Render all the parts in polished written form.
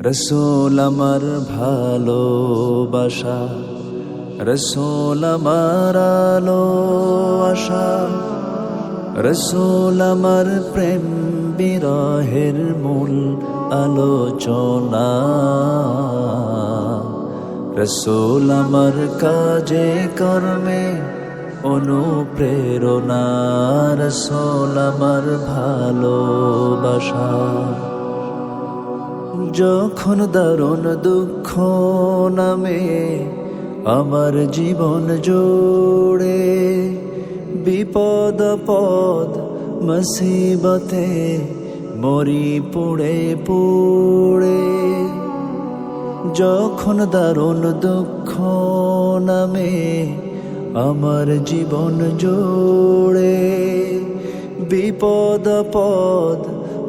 রসূল আমার ভালোবাসা, রসূল আমার আলো আশা, রসূল আমার প্রেম বিরহের মূল আলোচনা। রসূল আমার কাজে কর্মে অনুপ্রেরণা, রসূল আমার ভালোবাসা। যখন দারুণ দুঃখ নামে আমার জীবন জোড়ে, বিপদ পদ মুসিবতে মরি পুড়ে পুড়ে। যখন দারুণ দুঃখ নামে আমার জীবন জোড়ে, বিপদ পদ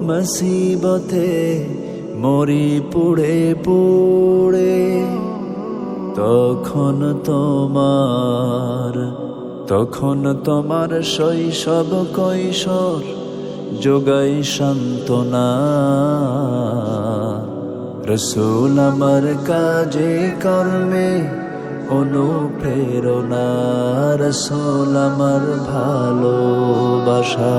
মুসিবতে মরি পুড়ে পুড়ে। তখন তোমার শৈশব কৈশোর যোগাই সান্ত্বনা। রসূল আমার কাজে কর্মে অনুপ্রেরণা, রসূল আমার ভালোবাসা।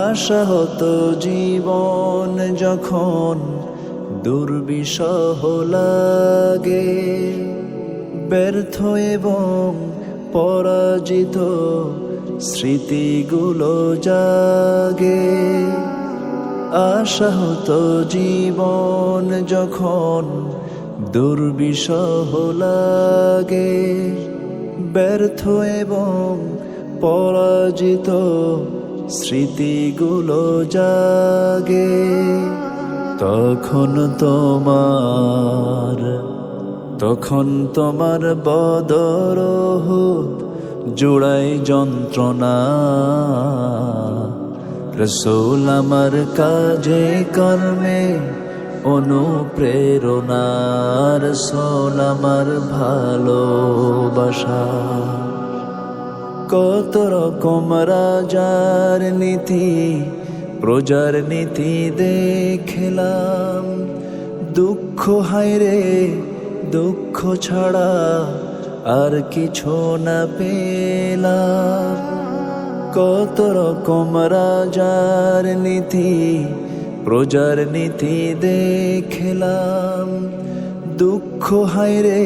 আশাহত জীবন যখন দুর্বিষহ লাগে, ব্যর্থ এবং পরাজিত স্মৃতিগুলো জাগে। আশাহত জীবন যখন দুর্বিষহ লাগে, ব্যর্থ এবং পরাজিত স্মৃতিগুলো জাগে। তখন তোমার বদর উহুদ জোড়াই যন্ত্রণা। রসূল আমার কাজে কর্মে অনুপ্রেরণা, রসূল আমার ভালোবাসা। কত রকম রাজার নীতি প্রজার নীতি দেখলাম, দুঃখ হায়রে দুঃখ ছাড়া আর কিছু না পেলাম। কত রকম রাজার নীতি প্রজার নীতি দেখলাম, দুঃখ হায়রে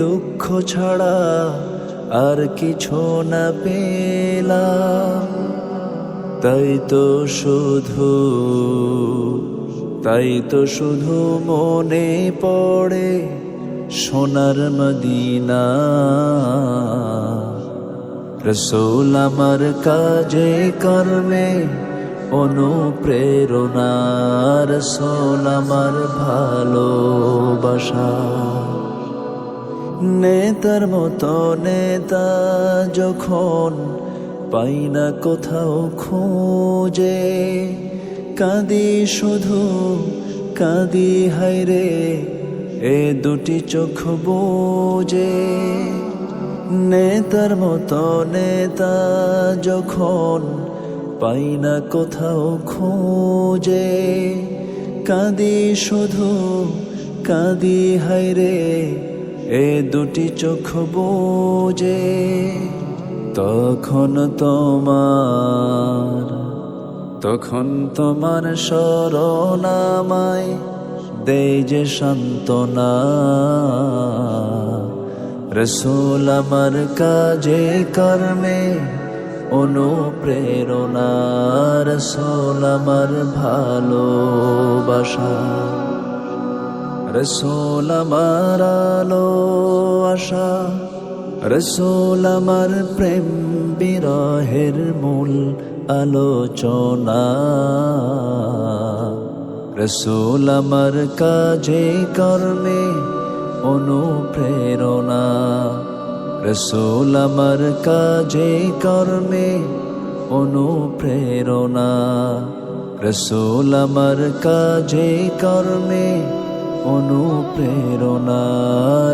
দুঃখ ছাড়া আর কিছু না পেলাম। তাই তো শুধু মনে পড়ে সোনার মদিনা। রসূল আমার কাজে কর্মে অনুপ্রেরণা, রসূল আমার ভালোবাসা। নেতার মতো নেতা যখন পাই না কোথাও খুঁজে, কাঁদি শুধু কাঁদি হায়রে এ দুটি চোখ বুজে। নেতার মতো নেতা যখন পাই না কোথাও খুঁজে, কাঁদি শুধু কাঁদি হায়রে এ দুটি চোখ বুজে। তখন তোমার শরণ আমায় দেয় যে সান্ত্বনা। রসূল আমার কাজে কর্মে অনুপ্রেরণা, রসূল আমার ভালোবাসা। রসূল আমার আলো আশা, রসূল আমার প্রেম বিরহের মূল আলোচনা। রসূল আমার কাজে কর্মে অনুপ্রেরণা, রসূল আমার কাজে কর্মে অনুপ্রেরণা, রসূল আমার কাজে কর্মে অনুপ্রেরণা,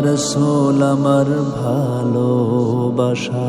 রসূল আমার ভালোবাসা।